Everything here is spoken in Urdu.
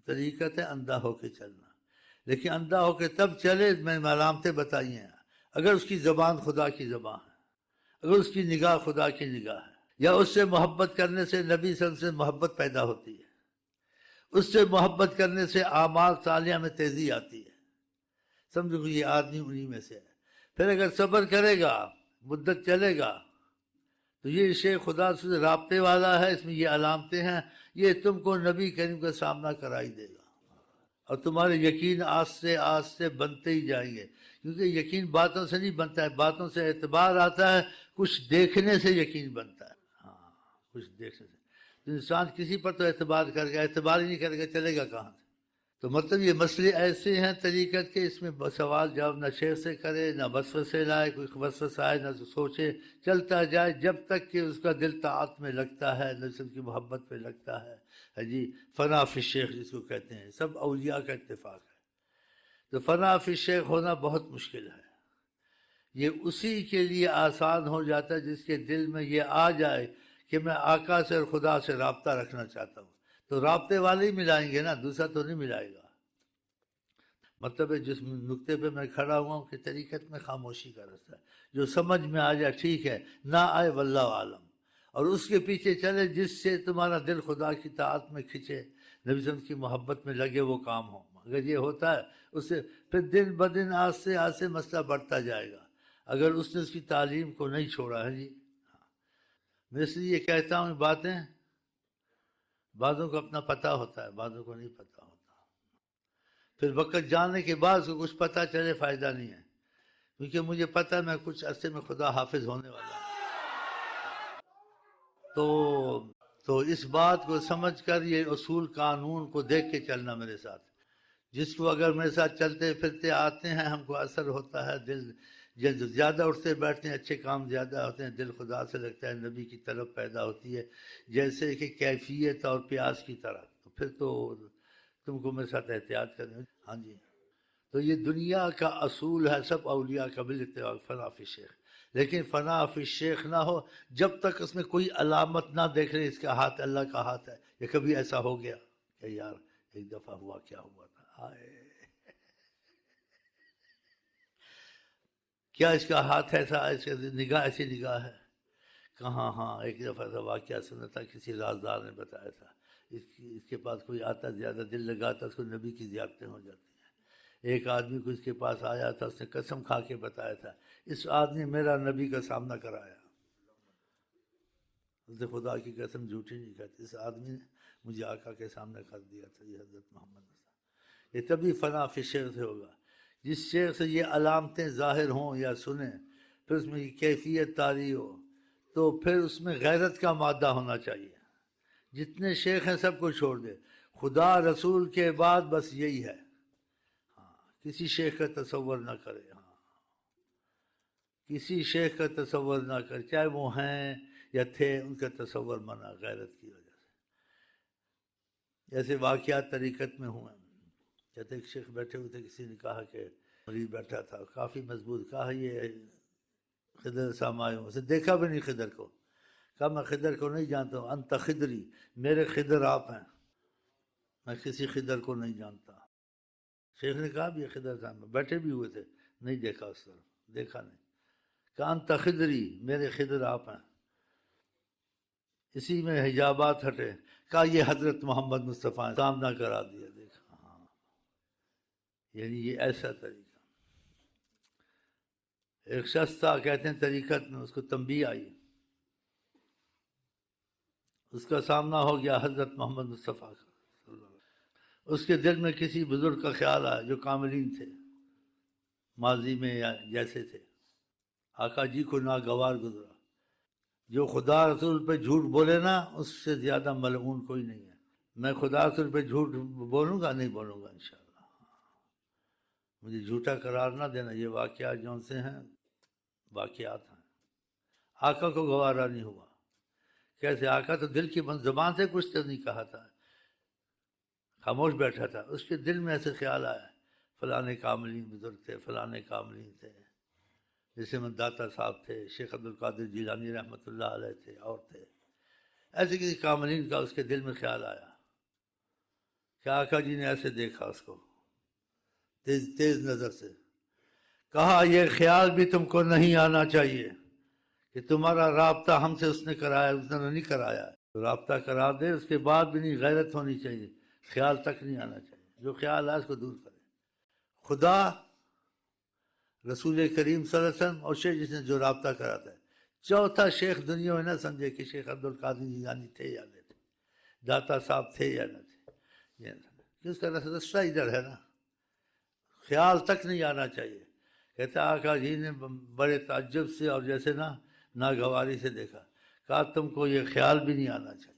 طریقت ہے اندھا ہو کے چلنا، لیکن اندھا ہو کے تب چلے، میں نے علامتیں بتائی ہیں، اگر اس کی زبان خدا کی زبان ہے، اگر اس کی نگاہ خدا کی نگاہ ہے، یا اس سے محبت کرنے سے نبی صلی اللہ علیہ وسلم سے محبت پیدا ہوتی ہے، اس سے محبت کرنے سے اعمال صالحہ میں تیزی آتی ہے، سمجھو کہ یہ آدمی انہی میں سے ہے۔ پھر اگر صبر کرے گا، مدت چلے گا، تو یہ شیخ خدا سے رابطے والا ہے، اس میں یہ علامتیں ہیں، یہ تم کو نبی کریم کا سامنا کرائی دے گا، اور تمہارے یقین آہستہ آہستہ بنتے ہی جائیں گے، کیونکہ یقین باتوں سے نہیں بنتا ہے، باتوں سے اعتبار آتا ہے، کچھ دیکھنے سے یقین بنتا ہے، ہاں کچھ دیکھنے سے۔ تو انسان کسی پر تو اعتبار کرے گا، اعتبار ہی نہیں کرے گا چلے گا کہاں سے؟ تو مطلب یہ مسئلے ایسے ہیں طریقت کے، اس میں سوال جواب نہ شیخ سے کرے، نہ وسوسے لائے، کوئی وسوسہ آئے نہ سوچے، چلتا جائے جب تک کہ اس کا دل طاعت میں لگتا ہے، نبی کی محبت پہ لگتا ہے جی۔ فنا فی الشیخ جس کو کہتے ہیں، سب اولیاء کا اتفاق ہے۔ تو فنا فی الشیخ ہونا بہت مشکل ہے، یہ اسی کے لیے آسان ہو جاتا ہے جس کے دل میں یہ آ جائے کہ میں آقا سے اور خدا سے رابطہ رکھنا چاہتا ہوں، تو رابطے والے ہی ملائیں گے نا، دوسرا تو نہیں ملائے گا۔ مطلب ہے جس نقطے پہ میں کھڑا ہوا ہوں کہ طریقت میں خاموشی کا رستہ ہے، جو سمجھ میں آ جائے ٹھیک ہے، نہ آئے واللہ عالم، اور اس کے پیچھے چلے جس سے تمہارا دل خدا کی طاعت میں کھنچے، نبی صلی اللہ علیہ وسلم کی محبت میں لگے، وہ کام ہو۔ اگر یہ ہوتا ہے اس سے پھر دن بدن آہستہ آہستہ مسئلہ بڑھتا جائے گا، اگر اس نے اس کی تعلیم کو نہیں چھوڑا ہے جی۔ میں اس لیے یہ کہتا ہوں باتیں، بعضوں کو اپنا پتہ ہوتا ہے، بعضوں کو نہیں پتہ ہوتا، پھر وقت جانے کے بعد اس کو کچھ پتہ چلے فائدہ نہیں ہے، کیونکہ مجھے پتہ ہے میں کچھ عرصے میں خدا حافظ ہونے والا ہوں۔ تو اس بات کو سمجھ کر یہ اصول قانون کو دیکھ کے چلنا میرے ساتھ، جس کو اگر میرے ساتھ چلتے پھرتے آتے ہیں ہم کو اثر ہوتا ہے، دل زیادہ اٹھتے بیٹھتے ہیں، اچھے کام زیادہ ہوتے ہیں، دل خدا سے لگتا ہے، نبی کی طرف پیدا ہوتی ہے، جیسے کہ کیفیت اور پیاس کی طرح۔ تو پھر تو تم کو میرے ساتھ احتیاط کریں۔ ہاں جی، تو یہ دنیا کا اصول ہے سب اولیاء کا بالاتفاق، فنا فی الشیخ، لیکن فنا فی الشیخ نہ ہو جب تک اس میں کوئی علامت نہ دیکھ رہے اس کا ہاتھ اللہ کا ہاتھ ہے۔ یہ کبھی ایسا ہو گیا کہ یار ایک دفعہ ہوا، کیا ہوا تھا، کیا اس کا ہاتھ ایسا، ایسے نگاہ ایسی نگاہ ہے کہاں؟ ہاں ایک دفعہ ایسا واقعہ سنا تھا، کسی رازدار نے بتایا تھا، اس کے پاس کوئی آتا زیادہ دل لگاتا اس کو نبی کی زیارتیں ہو جاتی ہیں۔ ایک آدمی کو اس کے پاس آیا تھا، اس نے قسم کھا کے بتایا تھا، اس آدمی میرا نبی کا سامنا کرایا، اس نے خدا کی قسم جھوٹی نہیں کہتی، اس آدمی نے مجھے آقا کے سامنے کر دیا تھا، یہ حضرت محمد صلی اللہ علیہ وسلم۔ یہ تبھی فنا فی الشیخ سے ہوگا، جس شیخ سے یہ علامتیں ظاہر ہوں یا سنیں، پھر اس میں یہ کیفیت طاری ہو، تو پھر اس میں غیرت کا مادہ ہونا چاہیے۔ جتنے شیخ ہیں سب کو چھوڑ دے، خدا رسول کے بعد بس یہی ہے، ہاں کسی شیخ کا تصور نہ کرے، ہاں کسی شیخ کا تصور نہ کرے، چاہے وہ ہیں یا تھے، ان کا تصور منع غیرت کی وجہ سے۔ جیسے واقعات طریقت میں ہوئے، کہتے ایک شیخ بیٹھے ہوئے تھے، کسی نے کہا کہ مریض بیٹھا تھا کافی مضبوط، کہا یہ خضر سامائے ہوں، اسے دیکھا بھی نہیں خضر کو، کہا میں خضر کو نہیں جانتا ہوں، انت خضری، میرے خضر آپ ہیں، میں کسی خضر کو نہیں جانتا۔ شیخ نے کہا بھی یہ خضر صاحب بیٹھے بھی ہوئے تھے، نہیں دیکھا اس طرف، دیکھا نہیں، کہا انت خضری، میرے خضر آپ ہیں۔ اسی میں حجابات ہٹے، کہا یہ حضرت محمد مصطفیٰ سامنا کرا دیا، دیکھا، ہاں یعنی یہ ایسا طریقہ۔ ایک شخص تھا کہتے ہیں طریقت میں، اس کو تنبیہ آئی، اس کا سامنا ہو گیا حضرت محمد مصطفیٰ کا، اس کے دل میں کسی بزرگ کا خیال آیا جو کاملین تھے ماضی میں یا جیسے تھے، آقا جی کو ناگوار گزرا۔ جو خدا رسول پہ جھوٹ بولے نا اس سے زیادہ ملعون کوئی نہیں ہے۔ میں خدا رسول پہ جھوٹ بولوں گا نہیں بولوں گا انشاءاللہ، مجھے جھوٹا قرار نہ دینا، یہ واقعات جون سے ہیں واقعات ہیں۔ آقا کو گوارا نہیں ہوا، کیسے؟ آقا تو دل کی زبان سے کچھ تو نہیں کہا تھا، خاموش بیٹھا تھا، اس کے دل میں ایسے خیال آیا فلانے کاملین بزرگ تھے، فلانے کاملین تھے، جیسے من داتا صاحب تھے، شیخ عبدالقادر جیلانی رحمۃ اللہ علیہ تھے، اور تھے ایسے کسی کاملین کا اس کے دل میں خیال آیا کہ آقا جی نے ایسے دیکھا اس کو تیز نظر سے، کہا یہ خیال بھی تم کو نہیں آنا چاہیے کہ تمہارا رابطہ ہم سے اس نے کرایا، اس نے نہیں کرایا، رابطہ کرا دے اس کے بعد بھی نہیں، غیرت ہونی چاہیے، خیال تک نہیں آنا چاہیے، جو خیال ہے اس کو دور کرے۔ خدا، رسول کریم صلی اللہ علیہ وسلم اور شیخ جس نے جو رابطہ کراتا ہے۔ چوتھا شیخ دنیا میں نہ سمجھے کہ شیخ عبدالقادر جیلانی تھے یا نہیں تھے، داتا صاحب تھے یا نہ تھے، یہ نہ سمجھے کہ اس کا رستہ ادھر ہے نا، خیال تک نہیں آنا چاہیے۔ کہتا آقا جی نے بڑے تعجب سے اور جیسے نا ناگواری سے دیکھا، کہا تم کو یہ خیال بھی نہیں آنا چاہیے